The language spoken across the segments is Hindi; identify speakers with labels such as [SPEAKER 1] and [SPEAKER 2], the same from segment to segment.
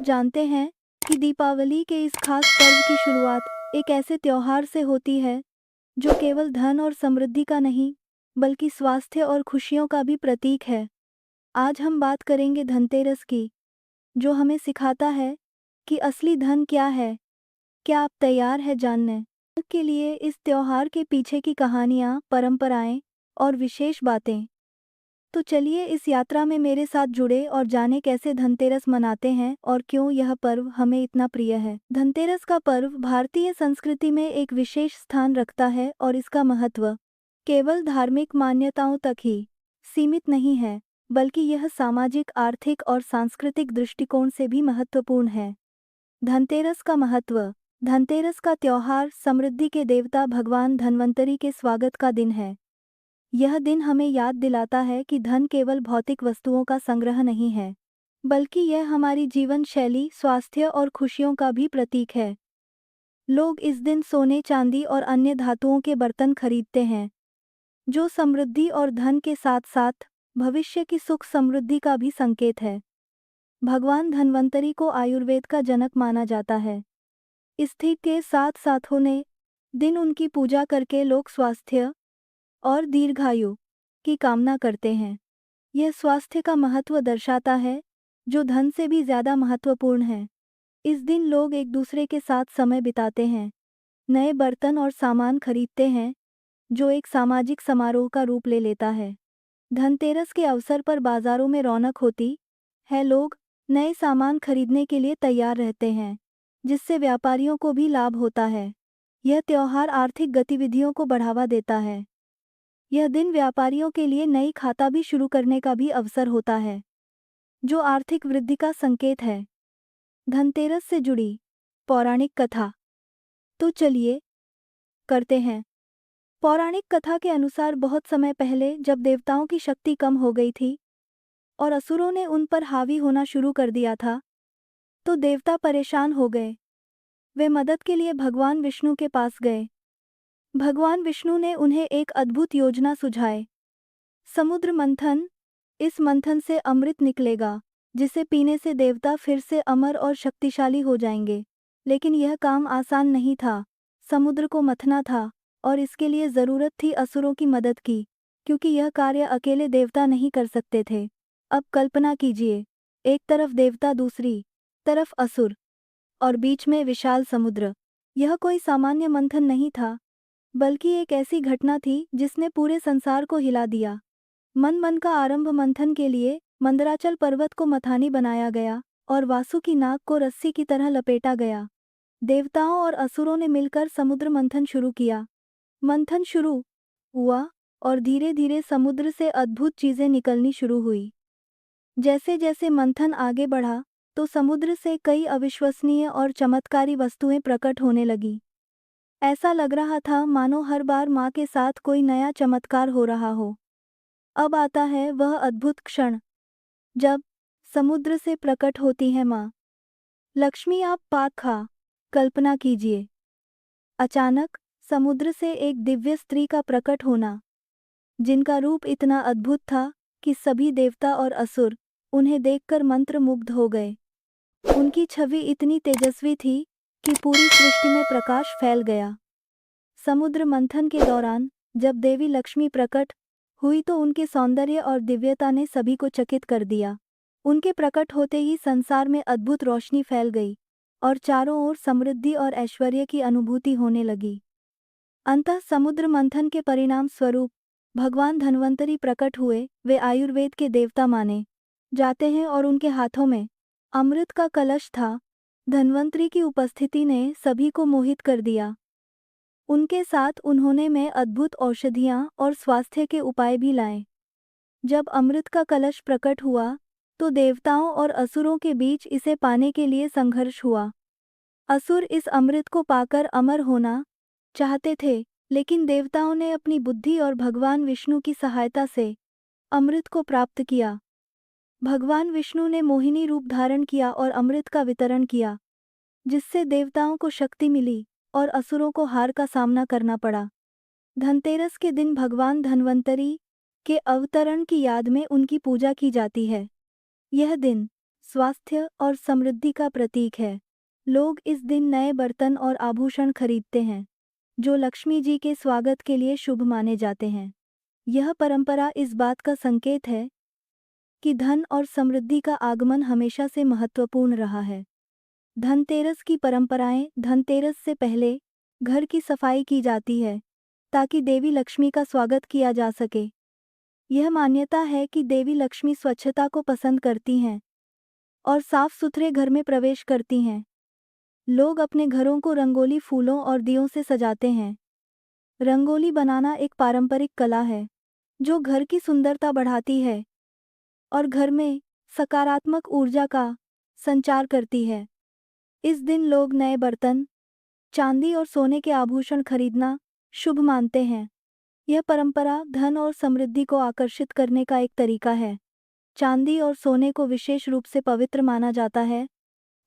[SPEAKER 1] जानते हैं कि दीपावली के इस खास पर्व की शुरुआत एक ऐसे त्योहार से होती है जो केवल धन और समृद्धि का नहीं, बल्कि स्वास्थ्य और खुशियों का भी प्रतीक है। आज हम बात करेंगे धनतेरस की, जो हमें सिखाता है कि असली धन क्या है। क्या आप तैयार हैं जानने के लिए इस त्योहार के पीछे की कहानियाँ, परंपराएं और विशेष बातें? तो चलिए इस यात्रा में मेरे साथ जुड़े और जाने कैसे धनतेरस मनाते हैं और क्यों यह पर्व हमें इतना प्रिय है। धनतेरस का पर्व भारतीय संस्कृति में एक विशेष स्थान रखता है और इसका महत्व केवल धार्मिक मान्यताओं तक ही सीमित नहीं है, बल्कि यह सामाजिक, आर्थिक और सांस्कृतिक दृष्टिकोण से भी महत्वपूर्ण है। धनतेरस का महत्व। धनतेरस का त्योहार समृद्धि के देवता भगवान धन्वंतरि के स्वागत का दिन है। यह दिन हमें याद दिलाता है कि धन केवल भौतिक वस्तुओं का संग्रह नहीं है, बल्कि यह हमारी जीवन शैली, स्वास्थ्य और खुशियों का भी प्रतीक है। लोग इस दिन सोने, चांदी और अन्य धातुओं के बर्तन खरीदते हैं, जो समृद्धि और धन के साथ साथ भविष्य की सुख समृद्धि का भी संकेत है। भगवान धन्वंतरि को आयुर्वेद का जनक माना जाता है। इसी के साथ साथ होने दिन उनकी पूजा करके लोग स्वास्थ्य और दीर्घायु की कामना करते हैं। यह स्वास्थ्य का महत्व दर्शाता है, जो धन से भी ज़्यादा महत्वपूर्ण है। इस दिन लोग एक दूसरे के साथ समय बिताते हैं, नए बर्तन और सामान खरीदते हैं, जो एक सामाजिक समारोह का रूप ले लेता है। धनतेरस के अवसर पर बाजारों में रौनक होती है, लोग नए सामान खरीदने के लिए तैयार रहते हैं, जिससे व्यापारियों को भी लाभ होता है। यह त्योहार आर्थिक गतिविधियों को बढ़ावा देता है। यह दिन व्यापारियों के लिए नई खाता भी शुरू करने का भी अवसर होता है, जो आर्थिक वृद्धि का संकेत है। धनतेरस से जुड़ी पौराणिक कथा। तो चलिए करते हैं। पौराणिक कथा के अनुसार बहुत समय पहले जब देवताओं की शक्ति कम हो गई थी और असुरों ने उन पर हावी होना शुरू कर दिया था, तो देवता परेशान हो गए। वे मदद के लिए भगवान विष्णु के पास गए। भगवान विष्णु ने उन्हें एक अद्भुत योजना सुझाई। समुद्र मंथन। इस मंथन से अमृत निकलेगा, जिसे पीने से देवता फिर से अमर और शक्तिशाली हो जाएंगे। लेकिन यह काम आसान नहीं था। समुद्र को मथना था और इसके लिए ज़रूरत थी असुरों की मदद की, क्योंकि यह कार्य अकेले देवता नहीं कर सकते थे। अब कल्पना कीजिए, एक तरफ देवता, दूसरी तरफ असुर और बीच में विशाल समुद्र। यह कोई सामान्य मंथन नहीं था, बल्कि एक ऐसी घटना थी जिसने पूरे संसार को हिला दिया। मन का आरंभ मंथन के लिए मंदराचल पर्वत को मथानी बनाया गया और वासुकी नाग को रस्सी की तरह लपेटा गया। देवताओं और असुरों ने मिलकर समुद्र मंथन शुरू किया। मंथन शुरू हुआ और धीरे धीरे समुद्र से अद्भुत चीजें निकलनी शुरू हुई। जैसे जैसे मंथन आगे बढ़ा, तो समुद्र से कई अविश्वसनीय और चमत्कारी वस्तुएं प्रकट होने लगी। ऐसा लग रहा था मानो हर बार माँ के साथ कोई नया चमत्कार हो रहा हो। अब आता है वह अद्भुत क्षण, जब समुद्र से प्रकट होती है माँ लक्ष्मी। आप पाक खा कल्पना कीजिए, अचानक समुद्र से एक दिव्य स्त्री का प्रकट होना, जिनका रूप इतना अद्भुत था कि सभी देवता और असुर उन्हें देखकर मंत्रमुग्ध हो गए। उनकी छवि इतनी तेजस्वी थी कि पूरी सृष्टि में प्रकाश फैल गया। समुद्र मंथन के दौरान जब देवी लक्ष्मी प्रकट हुई, तो उनके सौंदर्य और दिव्यता ने सभी को चकित कर दिया। उनके प्रकट होते ही संसार में अद्भुत रोशनी फैल गई और चारों ओर समृद्धि और ऐश्वर्य की अनुभूति होने लगी। अंततः समुद्र मंथन के परिणाम स्वरूप भगवान धन्वंतरि प्रकट हुए। वे आयुर्वेद के देवता माने जाते हैं और उनके हाथों में अमृत का कलश था। धन्वंतरि की उपस्थिति ने सभी को मोहित कर दिया। उनके साथ उन्होंने में अद्भुत औषधियाँ और स्वास्थ्य के उपाय भी लाए। जब अमृत का कलश प्रकट हुआ, तो देवताओं और असुरों के बीच इसे पाने के लिए संघर्ष हुआ। असुर इस अमृत को पाकर अमर होना चाहते थे, लेकिन देवताओं ने अपनी बुद्धि और भगवान विष्णु की सहायता से अमृत को प्राप्त किया। भगवान विष्णु ने मोहिनी रूप धारण किया और अमृत का वितरण किया, जिससे देवताओं को शक्ति मिली और असुरों को हार का सामना करना पड़ा। धनतेरस के दिन भगवान धन्वंतरि के अवतरण की याद में उनकी पूजा की जाती है। यह दिन स्वास्थ्य और समृद्धि का प्रतीक है। लोग इस दिन नए बर्तन और आभूषण खरीदते हैं, जो लक्ष्मी जी के स्वागत के लिए शुभ माने जाते हैं। यह परंपरा इस बात का संकेत है कि धन और समृद्धि का आगमन हमेशा से महत्वपूर्ण रहा है। धनतेरस की परंपराएं। धनतेरस से पहले घर की सफाई की जाती है ताकि देवी लक्ष्मी का स्वागत किया जा सके। यह मान्यता है कि देवी लक्ष्मी स्वच्छता को पसंद करती हैं और साफ सुथरे घर में प्रवेश करती हैं। लोग अपने घरों को रंगोली, फूलों और दियों से सजाते हैं। रंगोली बनाना एक पारंपरिक कला है जो घर की सुंदरता बढ़ाती है और घर में सकारात्मक ऊर्जा का संचार करती है। इस दिन लोग नए बर्तन, चांदी और सोने के आभूषण खरीदना शुभ मानते हैं। यह परंपरा धन और समृद्धि को आकर्षित करने का एक तरीका है। चांदी और सोने को विशेष रूप से पवित्र माना जाता है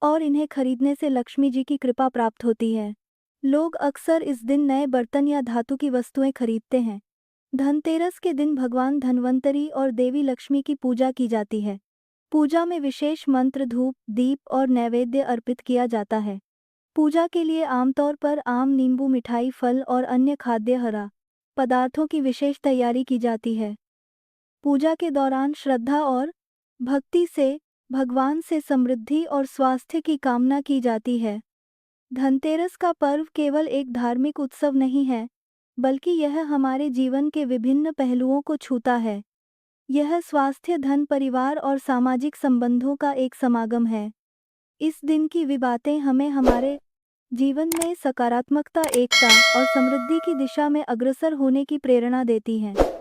[SPEAKER 1] और इन्हें खरीदने से लक्ष्मी जी की कृपा प्राप्त होती है। लोग अक्सर इस दिन नए बर्तन या धातु की वस्तुएं खरीदते हैं। धनतेरस के दिन भगवान धन्वंतरी और देवी लक्ष्मी की पूजा की जाती है। पूजा में विशेष मंत्र, धूप, दीप और नैवेद्य अर्पित किया जाता है। पूजा के लिए आमतौर पर आम, नींबू, मिठाई, फल और अन्य खाद्य हरा पदार्थों की विशेष तैयारी की जाती है। पूजा के दौरान श्रद्धा और भक्ति से भगवान से समृद्धि और स्वास्थ्य की कामना की जाती है। धनतेरस का पर्व केवल एक धार्मिक उत्सव नहीं है, बल्कि यह हमारे जीवन के विभिन्न पहलुओं को छूता है। यह स्वास्थ्य, धन, परिवार और सामाजिक संबंधों का एक समागम है। इस दिन की बातें हमें हमारे जीवन में सकारात्मकता, एकता और समृद्धि की दिशा में अग्रसर होने की प्रेरणा देती हैं।